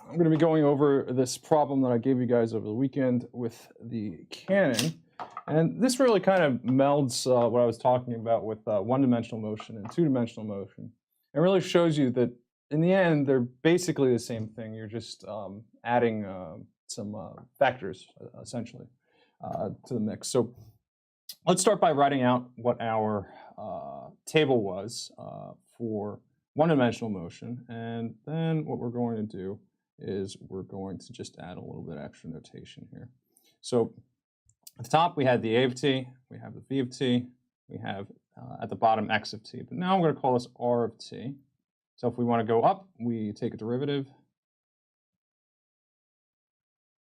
I'm going to be going over this problem that I gave you guys over the weekend with the cannon. And this really kind of melds what I was talking about with one-dimensional motion and two-dimensional motion. It really shows you that in the end, they're basically the same thing. You're just adding some vectors, essentially, to the mix. So let's start by writing out what our table was for one-dimensional motion. And then what we're going to do is we're going to just add a little bit of extra notation here. So at the top, we had the A of t, we have the v of t, we have at the bottom x of t. But now I'm going to call this r of t. So if we want to go up, we take a derivative.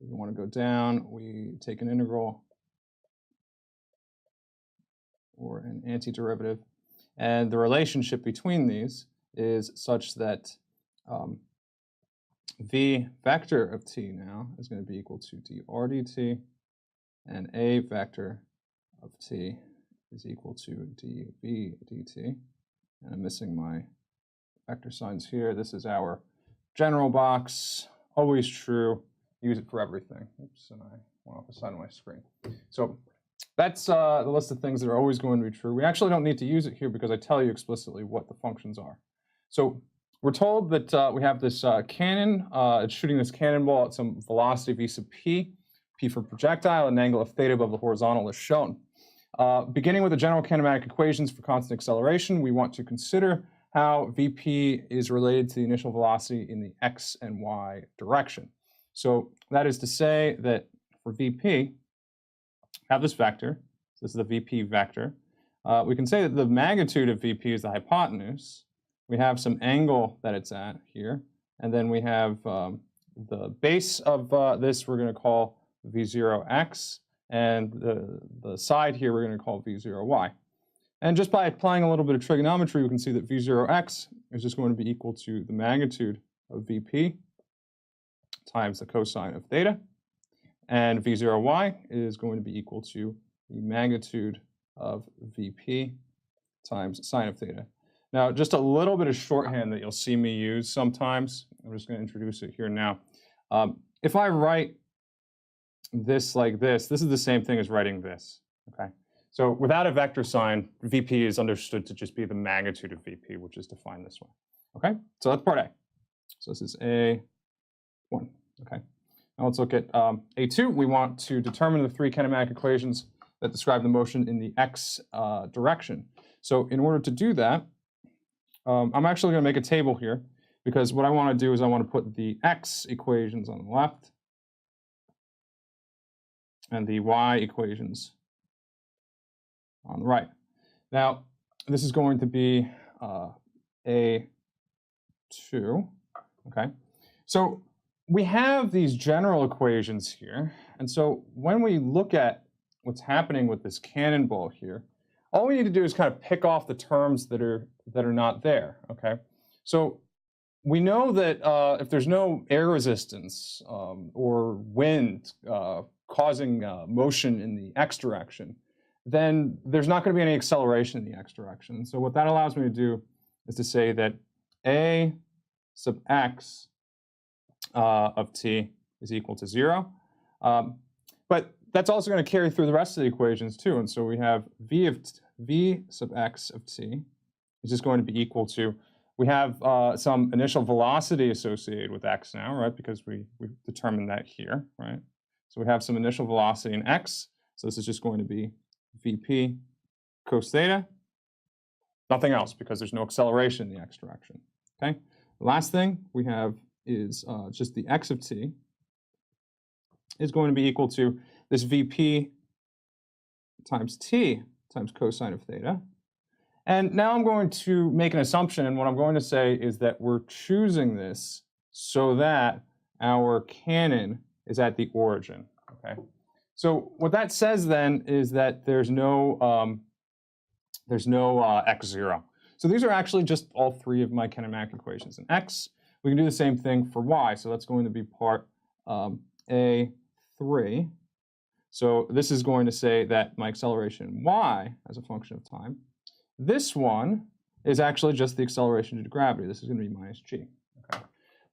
If we want to go down, we take an integral or an antiderivative. And the relationship between these is such that v vector of t now is going to be equal to dr dt, and a vector of t is equal to dv dt. And I'm missing my vector signs here. This is our general box, always true. Use it for everything. Oops, and I went off the side of my screen. So that's the list of things that are always going to be true. We actually don't need to use it here because I tell you explicitly what the functions are. So we're told that we have this cannon. It's shooting this cannonball at some velocity v sub p, p for projectile, and an angle of theta above the horizontal is shown. Beginning with the general kinematic equations for constant acceleration, we want to consider how Vp is related to the initial velocity in the x and y direction. So that is to say that for Vp, have this vector. So this is the Vp vector. We can say that the magnitude of Vp is the hypotenuse. We have some angle that it's at here. And then we have the base of this we're going to call V0x. And the side here we're going to call V0y. And just by applying a little bit of trigonometry, we can see that V0x is just going to be equal to the magnitude of Vp times the cosine of theta. And V0y is going to be equal to the magnitude of Vp times sine of theta. Now, just a little bit of shorthand that you'll see me use sometimes. I'm just going to introduce it here now. If I write this like this is the same thing as writing this, okay? So without a vector sign, Vp is understood to just be the magnitude of Vp, which is defined this way, okay? So that's part A. So this is A1, okay? Now let's look at A2. We want to determine the three kinematic equations that describe the motion in the x direction. So in order to do that, I'm actually going to make a table here because what I want to do is I want to put the x equations on the left and the y equations on the right. Now, this is going to be A2, okay? So we have these general equations here, and so when we look at what's happening with this cannonball here, all we need to do is kind of pick off the terms that are not there, okay? So we know that if there's no air resistance or wind causing motion in the x direction, then there's not going to be any acceleration in the x direction. So what that allows me to do is to say that a sub x of t is equal to 0. But that's also going to carry through the rest of the equations too. And so we have v sub x of t is just going to be equal to, we have some initial velocity associated with x now, right? Because we've determined that here, right? So we have some initial velocity in x. So this is just going to be Vp cos theta, nothing else because there's no acceleration in the x direction, okay? The last thing we have is just the x of t is going to be equal to this Vp times t times cosine of theta. And now I'm going to make an assumption, and what I'm going to say is that we're choosing this so that our cannon is at the origin, okay? So what that says then is that there's no x0. So these are actually just all three of my kinematic equations. In x, we can do the same thing for y. So that's going to be part A3. So this is going to say that my acceleration in y as a function of time. This one is actually just the acceleration due to gravity. This is going to be minus g. Okay.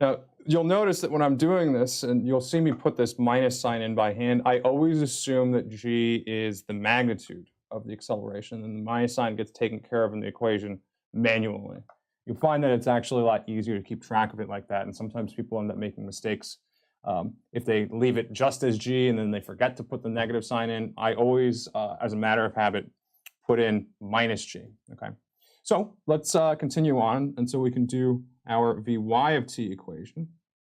Now, you'll notice that when I'm doing this, and you'll see me put this minus sign in by hand, I always assume that g is the magnitude of the acceleration, and the minus sign gets taken care of in the equation manually. You'll find that it's actually a lot easier to keep track of it like that, and sometimes people end up making mistakes if they leave it just as g and then they forget to put the negative sign in. I always, as a matter of habit, put in minus g, okay? So let's continue on, and so we can do our Vy of t equation.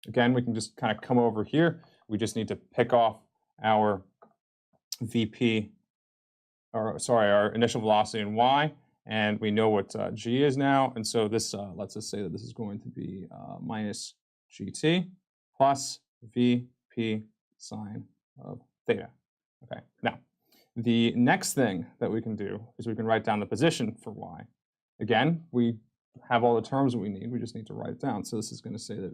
Again, we can just kind of come over here. We just need to pick off our Vp, or sorry, our initial velocity in y, and we know what g is now. And so this lets us say that this is going to be minus gt plus Vp sine of theta. Okay, now the next thing that we can do is we can write down the position for y. Again, we have all the terms that we need. We just need to write it down. So this is going to say that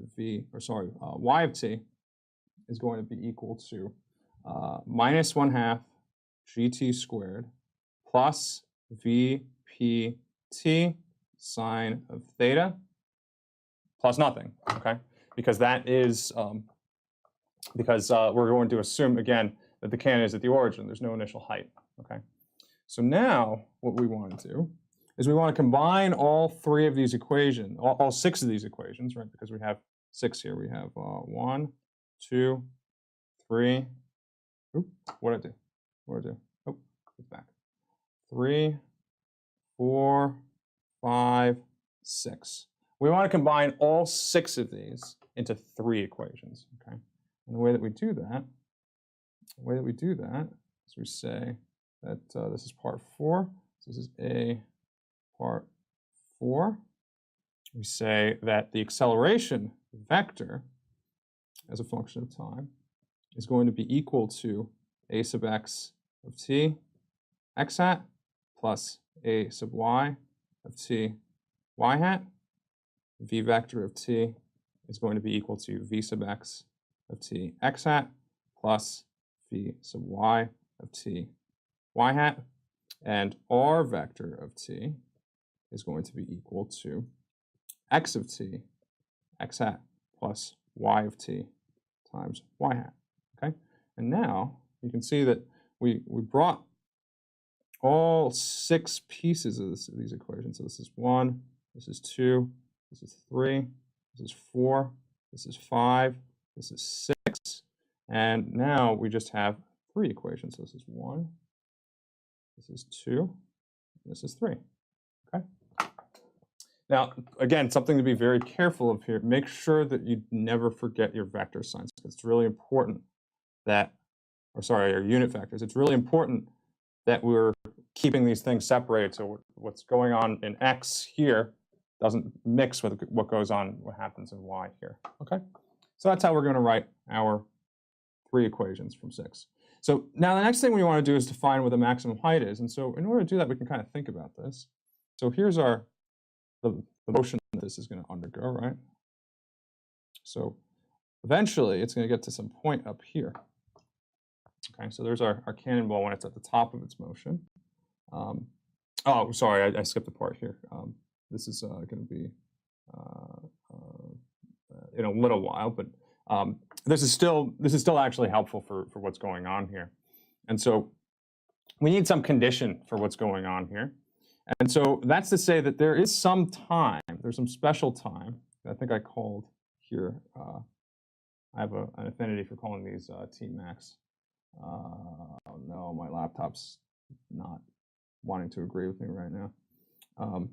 y of t is going to be equal to minus 1/2 gt squared plus Vpt sine of theta plus nothing, okay? Because that is, we're going to assume, again, that the cannon is at the origin. There's no initial height, okay? So now what we want to do is we want to combine all three of these equations, all six of these equations, right? Because we have six here. We have 1, 2, 3. Oop, what did I do? What did I do? Oh, it's back. 3, 4, 5, 6. We want to combine all six of these into three equations, okay? And the way that we do that, is we say that this is part 4. So this is A part 4. We say that the acceleration vector as a function of time is going to be equal to a sub x of t x hat plus a sub y of t y hat. V vector of t is going to be equal to v sub x of t x hat plus v sub y of t y hat. And r vector of t is going to be equal to x of t x hat plus y of t times y hat, okay? And now you can see that we brought all six pieces of these equations. So this is 1, this is 2, this is 3, this is 4, this is 5, this is 6, and now we just have three equations. So this is 1, this is 2, this is 3, okay? Now, again, something to be very careful of here. Make sure that you never forget your vector signs. It's really important that, your unit vectors. It's really important that we're keeping these things separated. So what's going on in x here doesn't mix with what goes on, what happens in y here, okay? So that's how we're going to write our three equations from 6. So now the next thing we want to do is define what the maximum height is. And so in order to do that, we can kind of think about this. So here's the motion that this is going to undergo, right? So eventually it's going to get to some point up here. Okay, so there's our cannonball when it's at the top of its motion. Oh, sorry, I skipped a part here. This is going to be in a little while, but this is still actually helpful for what's going on here. And so we need some condition for what's going on here. And so that's to say that there is some time, there's some special time that I think I called here. I have an affinity for calling these T-max. Oh no, my laptop's not wanting to agree with me right now. I'm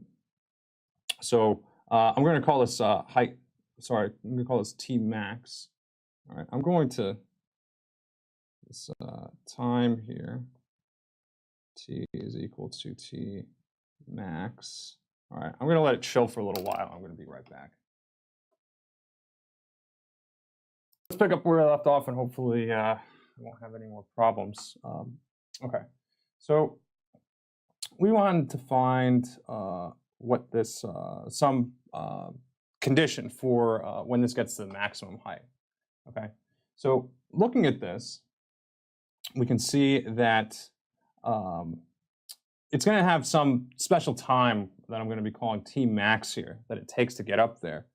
going to call this height. Sorry, I'm going to call this T-max. All right, I'm going to this time here. T is equal to T max. All right, I'm going to let it chill for a little while. I'm going to be right back. Let's pick up where I left off, and hopefully we won't have any more problems. Okay, so we wanted to find what this some condition for when this gets to the maximum height. Okay, so looking at this, we can see that it's going to have some special time that I'm going to be calling T max here that it takes to get up there.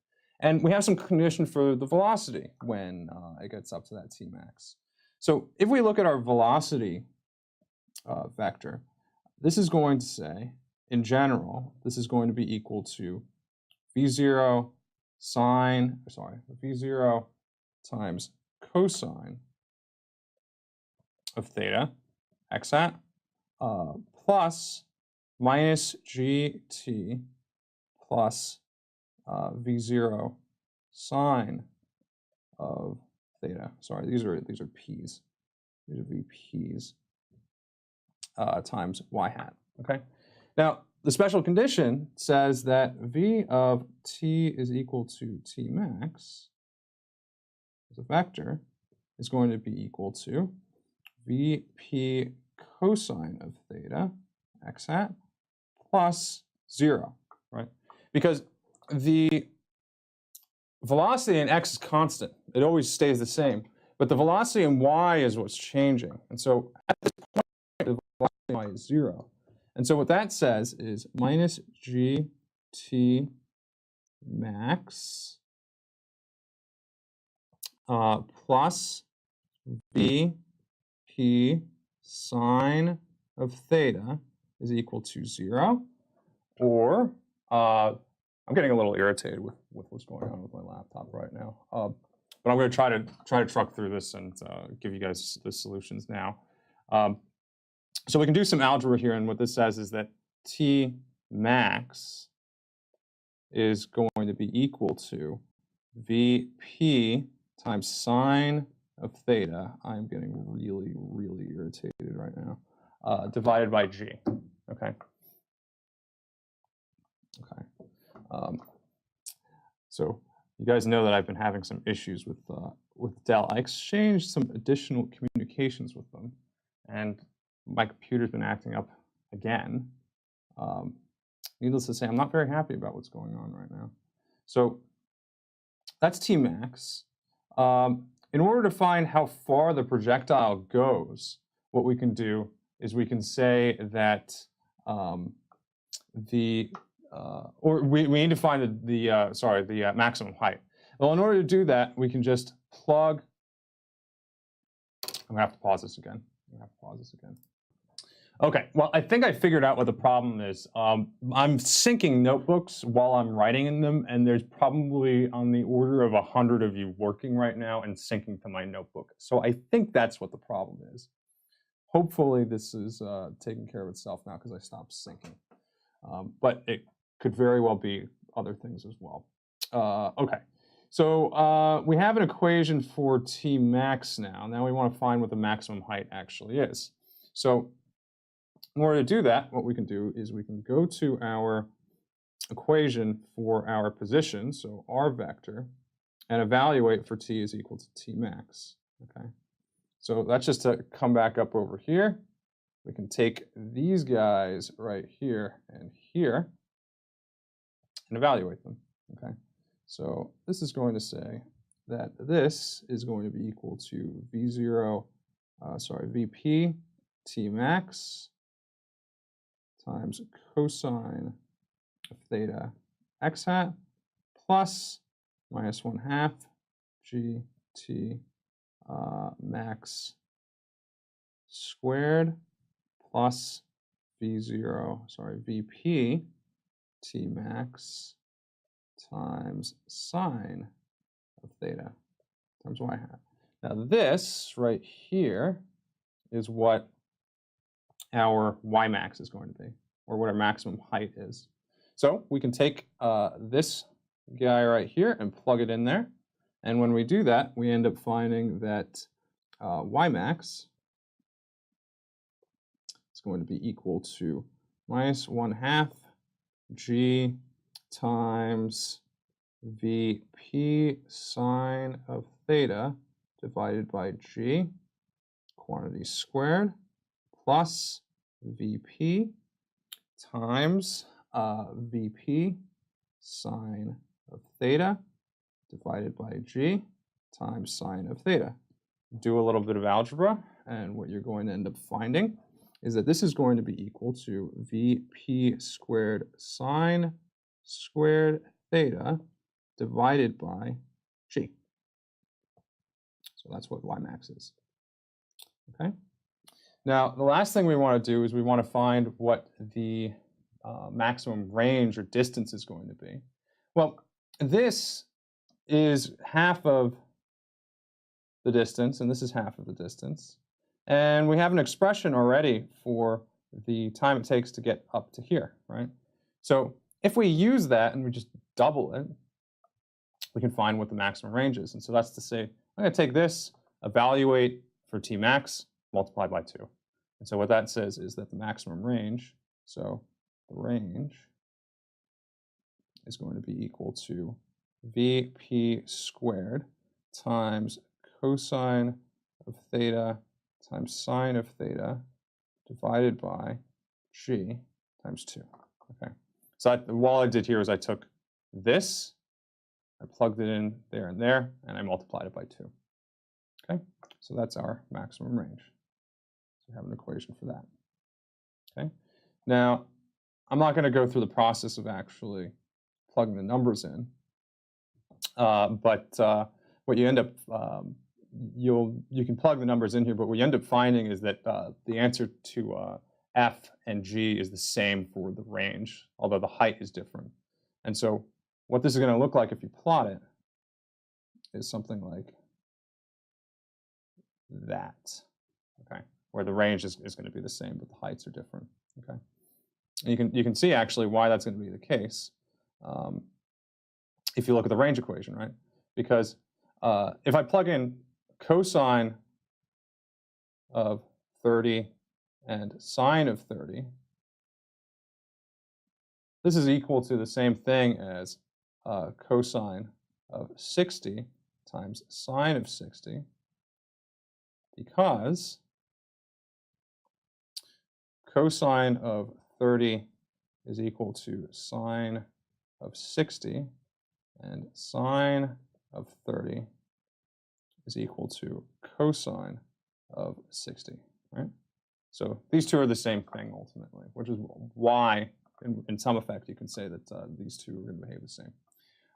And we have some condition for the velocity when it gets up to that t max. So if we look at our velocity vector, this is going to say, in general, this is going to be equal to V0 V0 times cosine of theta, x hat, plus minus gt plus V0 sine of theta. Sorry, these are p's. These are VP's times y hat. Okay. Now the special condition says that v of t is equal to t max as a vector is going to be equal to VP cosine of theta x hat plus 0, right? Because the velocity in x is constant. It always stays the same. But the velocity in y is what's changing. And so at this point, the velocity in y is 0. And so what that says is minus gt max plus vp sine of theta is equal to 0. Or, I'm getting a little irritated with what's going on with my laptop right now. But I'm going to try to truck through this and give you guys the solutions now. So we can do some algebra here, and what this says is that T max is going to be equal to VP times sine of theta. I'm getting really, really irritated right now. Divided by G. Okay. Okay. So you guys know that I've been having some issues with Dell. I exchanged some additional communications with them, and my computer's been acting up again. Needless to say, I'm not very happy about what's going on right now. So that's T max. In order to find how far the projectile goes, what we can do is we can say that we need to find the maximum height. Well, in order to do that, we can just plug. I'm gonna have to pause this again. Okay, well, I think I figured out what the problem is. I'm syncing notebooks while I'm writing in them, and there's probably on the order of 100 of you working right now and syncing to my notebook. So I think that's what the problem is. Hopefully this is taking care of itself now because I stopped syncing. But it could very well be other things as well. Okay, so we have an equation for T max now. Now we want to find what the maximum height actually is. So in order to do that, what we can do is we can go to our equation for our position, so our vector, and evaluate for t is equal to t max. Okay, so that's just to come back up over here. We can take these guys right here and evaluate them. Okay, so this is going to say that this is going to be equal to VP t max times cosine of theta x hat plus minus 1/2 gt max squared plus VP t max times sine of theta times y hat. Now this right here is what our y max is going to be, or what our maximum height is. So we can take this guy right here and plug it in there. And when we do that, we end up finding that y max is going to be equal to minus 1/2 g times VP sine of theta divided by g, quantity squared, plus VP times VP sine of theta divided by g times sine of theta. Do a little bit of algebra, and what you're going to end up finding is that this is going to be equal to VP squared sine squared theta divided by G. So that's what Y max is. Okay. Now, the last thing we want to do is we want to find what the maximum range or distance is going to be. Well, this is half of the distance, and this is half of the distance. And we have an expression already for the time it takes to get up to here, right? So if we use that and we just double it, we can find what the maximum range is. And so that's to say, I'm going to take this, evaluate for T max, multiply by 2. And so what that says is that the maximum range, so the range is going to be equal to Vp squared times cosine of theta times sine of theta divided by G times 2. Okay. So all I did here is I took this, I plugged it in there, and I multiplied it by 2. Okay. So that's our maximum range. So we have an equation for that. Okay. Now, I'm not going to go through the process of actually plugging the numbers in, but what you end up you can plug the numbers in here, but what you end up finding is that the answer to F and G is the same for the range, although the height is different. And so what this is going to look like if you plot it is something like that, okay, where the range is going to be the same, but the heights are different. Okay, and you can see actually why that's going to be the case if you look at the range equation, right? Because if I plug in cosine of 30 and sine of 30, this is equal to the same thing as cosine of 60 times sine of 60, because cosine of 30 is equal to sine of 60, and sine of 30 is equal to cosine of 60, right? So these two are the same thing ultimately, which is why, in some effect, you can say that these two are going to behave the same.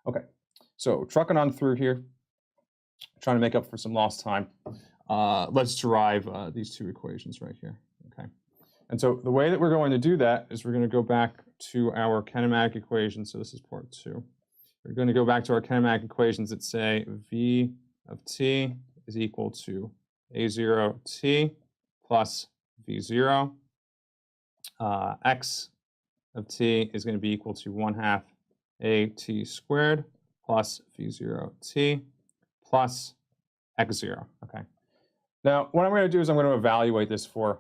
Okay, so trucking on through here, trying to make up for some lost time, let's derive these two equations right here, okay? And so the way that we're going to do that is we're going to go back to our kinematic equation. So this is part 2. We're going to go back to our kinematic equations that say V of t is equal to A0t plus V0. X of t is going to be equal to 1/2 AT squared plus V0t plus X0. Okay. Now, what I'm going to do is I'm going to evaluate this for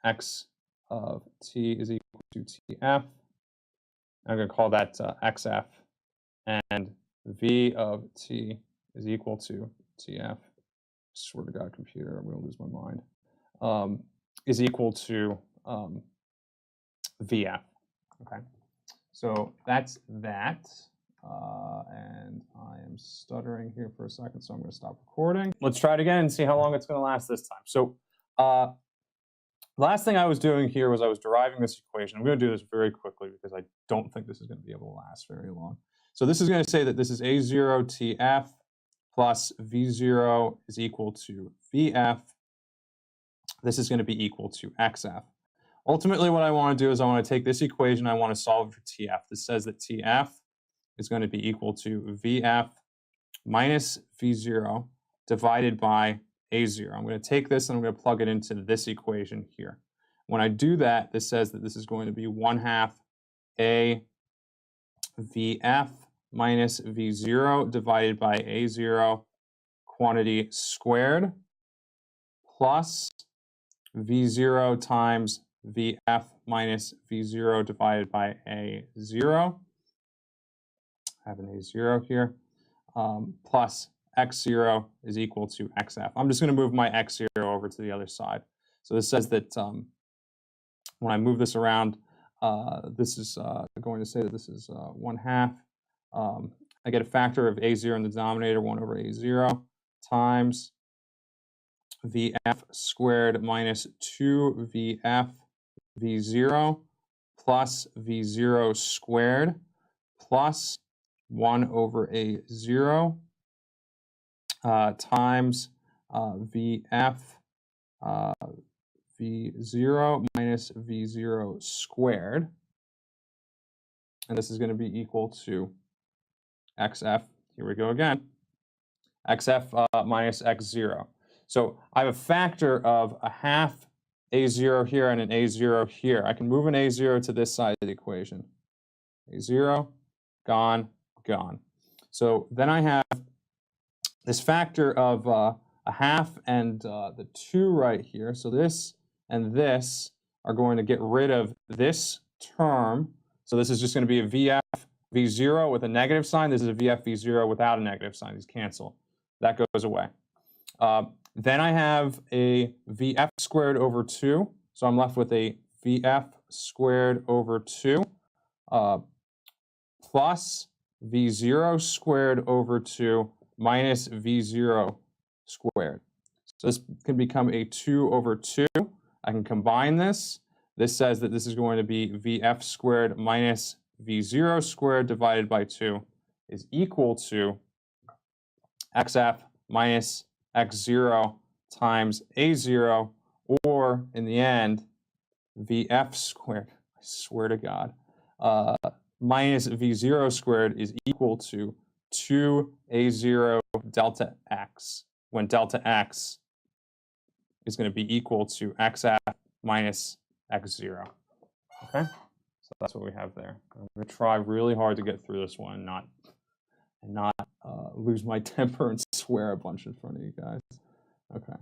X of t is equal to TF. I'm going to call that XF. And V of t is equal to TF. Swear to God, computer, I'm going to lose my mind. Is equal to VF. Okay. So that's that. And I am stuttering here for a second, so I'm going to stop recording. Let's try it again and see how long it's going to last this time. So the last thing I was doing here was I was deriving this equation. I'm going to do this very quickly because I don't think this is going to be able to last very long. So this is going to say that this is A0TF plus V0 is equal to VF. This is going to be equal to XF. Ultimately, what I want to do is I want to take this equation, I want to solve for TF. This says that TF is going to be equal to VF minus V0 divided by A0. I'm going to take this and I'm going to plug it into this equation here. When I do that, this says that this is going to be 1/2 A VF minus V0 divided by A0 quantity squared plus V0 times VF minus V0 divided by A0. I have an A0 here, plus X0 is equal to XF. I'm just going to move my X0 over to the other side. So this says that when I move this around, this is going to say that this is 1/2. I get a factor of A0 in the denominator, 1 over A0, times VF squared minus 2VF V0 plus V0 squared plus 1 over A0 times VF V0 minus V0 squared. And this is going to be equal to XF, here we go again, XF minus X0. So I have a factor of a half A0 here and an A0 here. I can move an A0 to this side of the equation. A0, gone, gone. So then I have this factor of a half and the 2 right here. So this and this are going to get rid of this term. So this is just going to be a VF V0 with a negative sign. This is a VF V0 without a negative sign. These cancel. That goes away. Then I have a VF squared over 2. So I'm left with a VF squared over 2 plus V0 squared over 2 minus V0 squared. So this can become a 2 over 2. I can combine this. This says that this is going to be VF squared minus V0 squared divided by 2 is equal to XF minus X0 times A0, or in the end, VF squared, I swear to God, minus V0 squared is equal to 2A0 delta X, when delta X is going to be equal to XF minus X0. Okay, so that's what we have there. I'm going to try really hard to get through this one and not lose my temper and swear a bunch in front of you guys. Okay.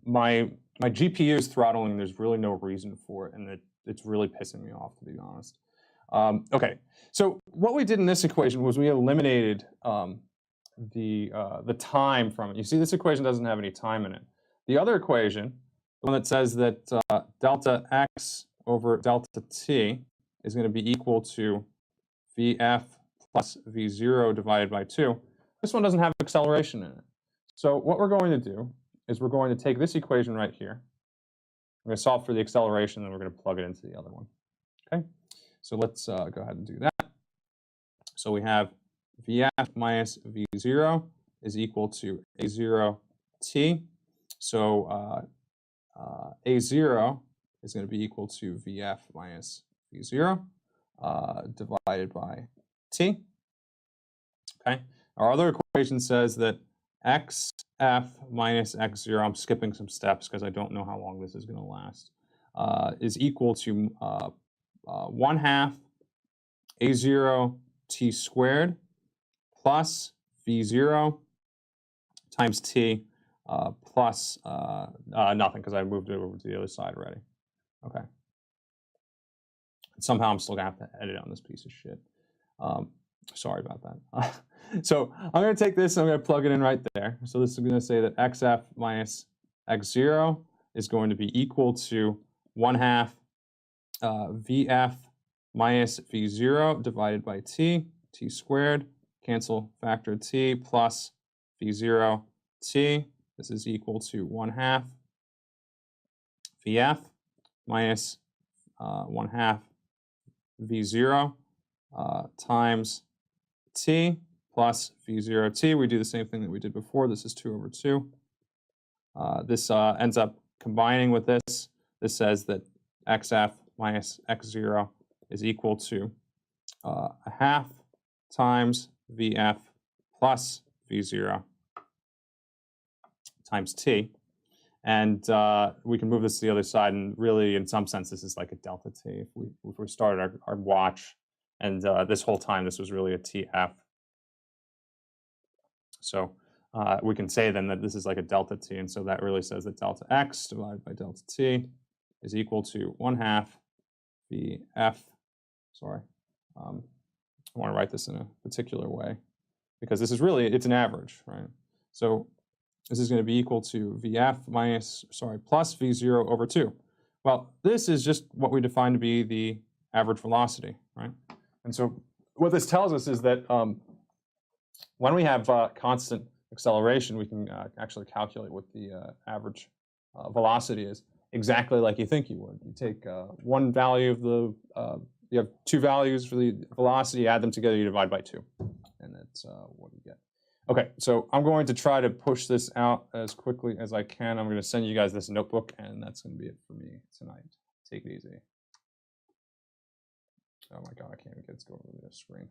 My GPU is throttling. There's really no reason for it, and it's really pissing me off, to be honest. Okay, so what we did in this equation was we eliminated the time from it. You see, this equation doesn't have any time in it. The other equation, the one that says that delta x over delta t is going to be equal to VF plus V0 divided by 2, this one doesn't have acceleration in it. So what we're going to do is we're going to take this equation right here. We're going to solve for the acceleration, and then we're going to plug it into the other one. Okay, so let's go ahead and do that. So we have VF minus V0 is equal to A0 t. So A0 is going to be equal to VF minus V0 divided by t. Okay, our other equation says that XF minus X0, I'm skipping some steps because I don't know how long this is going to last, is equal to 1/2 A0 t squared plus V0 times t plus nothing, because I moved it over to the other side already. Okay. Somehow I'm still going to have to edit on this piece of shit. Sorry about that. So I'm going to take this and I'm going to plug it in right there. So this is going to say that XF minus X0 is going to be equal to 1/2 VF minus V0 divided by t squared, cancel factor t, plus V0 t. This is equal to 1/2 VF minus 1/2 V0 times t plus V0 t. We do the same thing that we did before. This is 2 over 2. This ends up combining with this. This says that XF minus X0 is equal to 1/2 times VF plus V0 times t. And we can move this to the other side, and really, in some sense, this is like a delta t. If we started our watch, and this whole time, this was really a TF. So we can say then that this is like a delta t, and so that really says that delta x divided by delta t is equal to 1/2 VF. Sorry, I want to write this in a particular way, because this is really, it's an average, right? So this is going to be equal to VF plus V0 over 2. Well, this is just what we define to be the average velocity, right? And so what this tells us is that when we have constant acceleration, we can actually calculate what the average velocity is. exactly like you think you would. You take one value of the, you have two values for the velocity, add them together, you divide by 2. And that's what you get. Okay, so I'm going to try to push this out as quickly as I can. I'm going to send you guys this notebook, and that's going to be it for me tonight. Take it easy. Oh my God, I can't even get it to go over the screen.